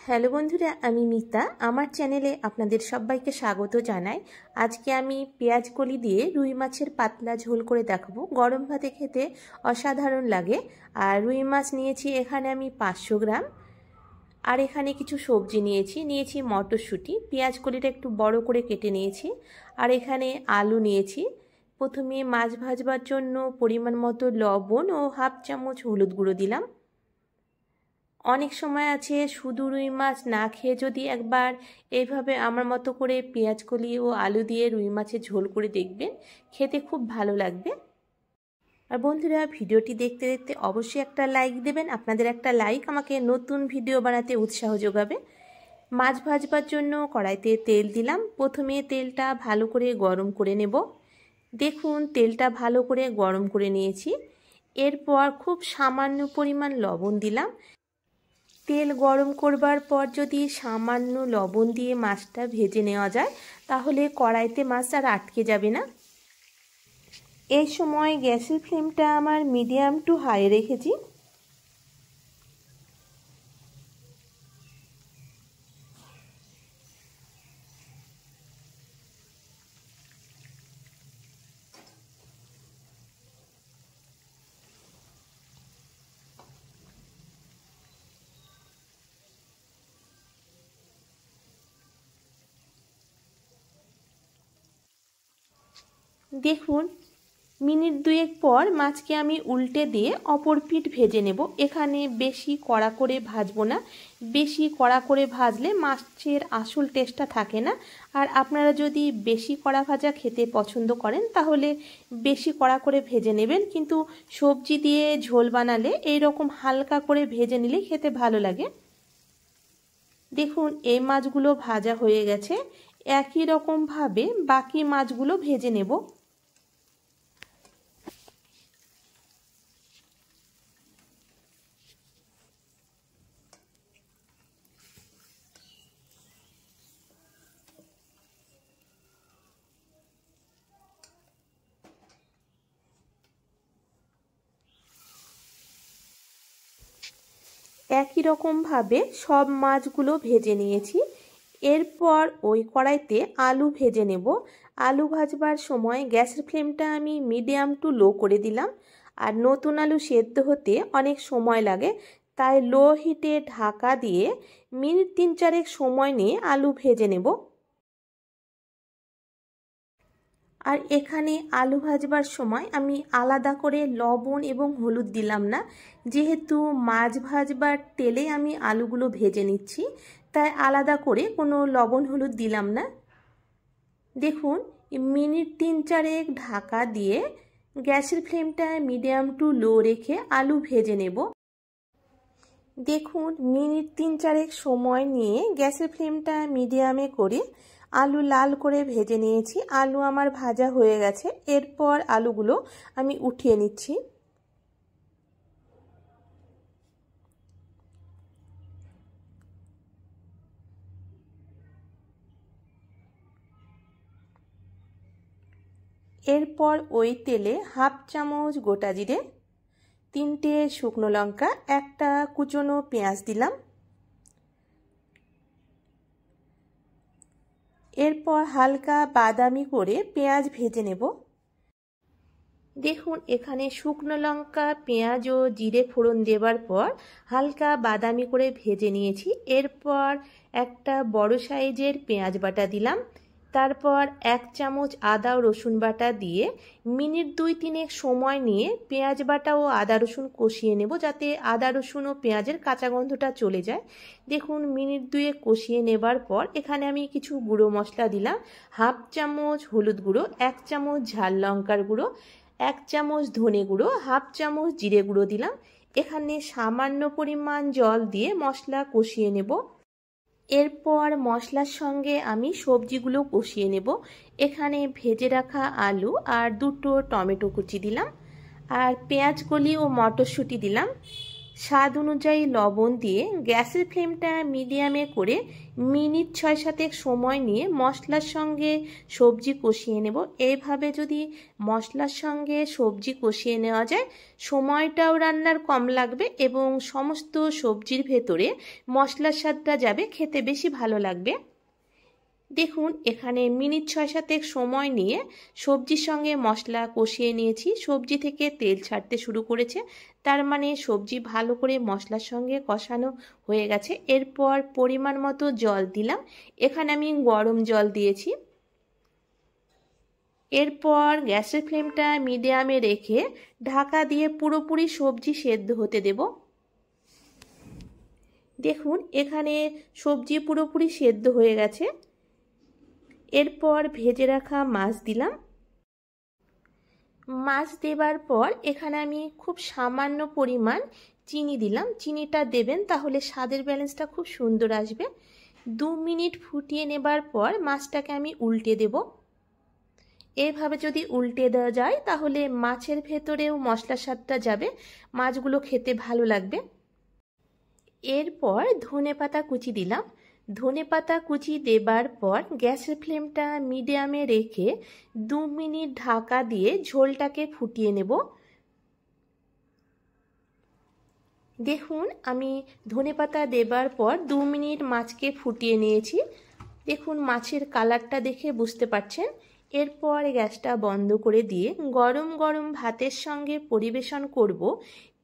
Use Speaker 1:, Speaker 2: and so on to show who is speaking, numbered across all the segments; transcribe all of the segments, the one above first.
Speaker 1: Hello বন্ধুরা, আমি মিতা। আমার চ্যানেলে আপনাদের সবাইকে স্বাগত জানাই। আজকে আমি পেঁয়াজ কলি দিয়ে রুই মাছের পাতলা ঝোল করে দেখাবো। গরম ভাতে খেতে অসাধারণ লাগে। আর রুই মাছ নিয়েছি এখানে আমি 500 গ্রাম। আর এখানে কিছু সবজি নিয়েছি মটরশুঁটি, পেঁয়াজ কলিটা একটু বড় করে কেটে নিয়েছি। আর এখানে আলু নিয়েছি। প্রথমে মাছ ভাজবার জন্য পরিমাণ মতো লবণ ও হাফ চামচ হলুদ গুঁড়ো দিলাম। অনেক সময় আছে শুধু রুই মাছ না খেয়ে যদি একবার এইভাবে আমার মতো করে পেঁয়াজ কলি ও আলু দিয়ে রুই মাছের ঝোল করে দেখবেন, খেতে খুব ভালো লাগবে। আর বন্ধুরা, ভিডিওটি দেখতে দেখতে অবশ্যই একটা লাইক দেবেন। আপনাদের একটা লাইক আমাকে নতুন ভিডিও বানাতে উৎসাহ যোগাবে। মাছ ভাজবার জন্য কড়াইতে তেল দিলাম। প্রথমে তেলটা ভালো করে গরম করে নেব। দেখুন, তেলটা ভালো করে গরম করে নিয়েছি। এরপর খুব সামান্য পরিমাণ লবণ দিলাম। তেল গরম করবার পর যদি সামান্য লবণ দিয়ে মাছটা ভেজে নেওয়া যায়, তাহলে কড়াইতে মাছ আর আটকে যাবে না। এই সময় গ্যাসের ফ্লেমটা আমার মিডিয়াম টু হাই রেখেছি। দেখুন, মিনিট দুয়েক পর মাছকে আমি উল্টে দিয়ে অপর পিঠ ভেজে নেব। এখানে বেশি কড়া করে ভাজবো না। বেশি কড়া করে ভাজলে মাছের আসল টেস্টটা থাকে না। আর আপনারা যদি বেশি কড়া ভাজা খেতে পছন্দ করেন, তাহলে বেশি কড়া করে ভেজে নেবেন। কিন্তু সবজি দিয়ে ঝোল বানালে এই রকম হালকা করে ভেজে নিলে খেতে ভালো লাগে। দেখুন, এই মাছগুলো ভাজা হয়ে গেছে। একই রকমভাবে বাকি মাছগুলো ভেজে নেব। একই রকমভাবে সব মাছগুলো ভেজে নিয়েছি। এরপর ওই কড়াইতে আলু ভেজে নেব। আলু ভাজবার সময় গ্যাসের ফ্লেমটা আমি মিডিয়াম টু লো করে দিলাম। আর নতুন আলু সেদ্ধ হতে অনেক সময় লাগে, তাই লো হিটে ঢাকা দিয়ে মিনিট 3-4 সময় নিয়ে আলু ভেজে নেব। আর এখানে আলু ভাজবার সময় আমি আলাদা করে লবণ এবং হলুদ দিলাম না, যেহেতু মাছ ভাজবার তেলে আমি আলুগুলো ভেজে নিচ্ছি, তাই আলাদা করে কোনো লবণ হলুদ দিলাম না। দেখুন, মিনিট 3-4 ঢাকা দিয়ে গ্যাসের ফ্লেমটা মিডিয়াম টু লো রেখে আলু ভেজে নেব। দেখুন, মিনিট 3-4 সময় নিয়ে গ্যাসের ফ্লেমটা মিডিয়ামে করে আলু লাল করে ভেজে নিয়েছি। আলু আমার ভাজা হয়ে গেছে। এরপর আলুগুলো আমি উঠিয়ে নিচ্ছি। এরপর ওই তেলে হাফ চামচ গোটা জিরে, 3টে শুকনো লঙ্কা, একটা কুচনো পেঁয়াজ দিলাম। এরপর হালকা বাদামি করে পেঁয়াজ ভেজে নেব। দেখুন, এখানে শুকনো লঙ্কা, পেঁয়াজ ও জিরে ফোড়ন দেবার পর হালকা বাদামি করে ভেজে নিয়েছি। এরপর একটা বড় সাইজের পেঁয়াজ বাটা দিলাম। তারপর 1 চামচ আদা ও রসুন বাটা দিয়ে মিনিট 2-3 সময় নিয়ে পেঁয়াজ বাটা ও আদা রসুন কষিয়ে নেব, যাতে আদা রসুন ও পেঁয়াজের কাঁচা গন্ধটা চলে যায়। দেখুন, মিনিট 2 কষিয়ে নেবার পর এখানে আমি কিছু গুঁড়ো মশলা দিলাম। হাফ চামচ হলুদ গুঁড়ো, 1 চামচ ঝাল লঙ্কার গুঁড়ো, 1 চামচ ধনে গুঁড়ো, হাফ চামচ জিরে গুঁড়ো দিলাম। এখানে সামান্য পরিমাণ জল দিয়ে মশলা কষিয়ে নেব। এরপর মশলার সঙ্গে আমি সবজিগুলো কষিয়ে নেব। এখানে ভেজে রাখা আলু আর 2টো টমেটো কুচি দিলাম, আর পেঁয়াজ কলি ও মটরশুঁটি দিলাম। স্বাদ অনুযায়ী লবণ দিয়ে গ্যাসের ফ্লেমটা মিডিয়ামে করে মিনিট 6-7 সময় নিয়ে মশলার সঙ্গে সবজি কষিয়ে নেব। এইভাবে যদি মশলার সঙ্গে সবজি কষিয়ে নেওয়া যায় সময়টাও রান্নার কম লাগবে এবং সমস্ত সবজির ভেতরে মশলার স্বাদটা যাবে, খেতে বেশি ভালো লাগবে। দেখুন এখানে মিনিট 6-7 সময় নিয়ে সবজির সঙ্গে মশলা কষিয়ে নিয়েছি। সবজি থেকে তেল ছাড়তে শুরু করেছে, তার মানে সবজি ভালো করে মশলার সঙ্গে কষানো হয়ে গেছে। এরপর পরিমাণ মতো জল দিলাম, এখানে আমি গরম জল দিয়েছি। এরপর গ্যাসের ফ্লেমটা মিডিয়ামে রেখে ঢাকা দিয়ে পুরোপুরি সবজি সেদ্ধ হতে দেব। দেখুন এখানে সবজি পুরোপুরি সেদ্ধ হয়ে গেছে। এরপর ভেজে রাখা মাছ দিলাম। মাছ দেবার পর এখানে আমি খুব সামান্য পরিমাণ চিনি দিলাম। চিনিটা দেবেন তাহলে স্বাদের ব্যালেন্সটা খুব সুন্দর আসবে। 2 মিনিট ফুটিয়ে নেবার পর মাছটাকে আমি উল্টে দেব। এইভাবে যদি উল্টে দেওয়া যায় তাহলে মাছের ভেতরেও মশলার স্বাদটা যাবে, মাছগুলো খেতে ভালো লাগবে। এরপর ধনেপাতা কুচি দিলাম। ধনেপাতা কুচি দেবার পর গ্যাসের ফ্লেমটা মিডিয়ামে রেখে 2 মিনিট ঢাকা দিয়ে ঝোলটাকে ফুটিয়ে নেব। দেখুন আমি ধনেপাতা দেবার পর 2 মিনিট মাছকে ফুটিয়ে নিয়েছি। দেখুন মাছের কালারটা দেখে বুঝতে পারছেন। এরপর গ্যাসটা বন্ধ করে দিয়ে গরম গরম ভাতের সঙ্গে পরিবেশন করব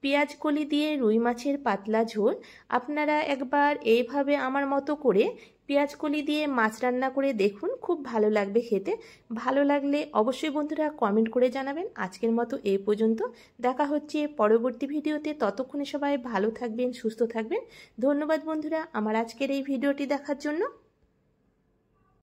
Speaker 1: পেঁয়াজ কলি দিয়ে রুই মাছের পাতলা ঝোল। আপনারা একবার এইভাবে আমার মতো করে পেঁয়াজ কলি দিয়ে মাছ রান্না করে দেখুন, খুব ভালো লাগবে খেতে। ভালো লাগলে অবশ্যই বন্ধুরা কমেন্ট করে জানাবেন। আজকের মতো এই পর্যন্ত, দেখা হচ্ছে পরবর্তী ভিডিওতে। ততক্ষণে সবাই ভালো থাকবেন, সুস্থ থাকবেন। ধন্যবাদ বন্ধুরা আমার আজকের এই ভিডিওটি দেখার জন্য।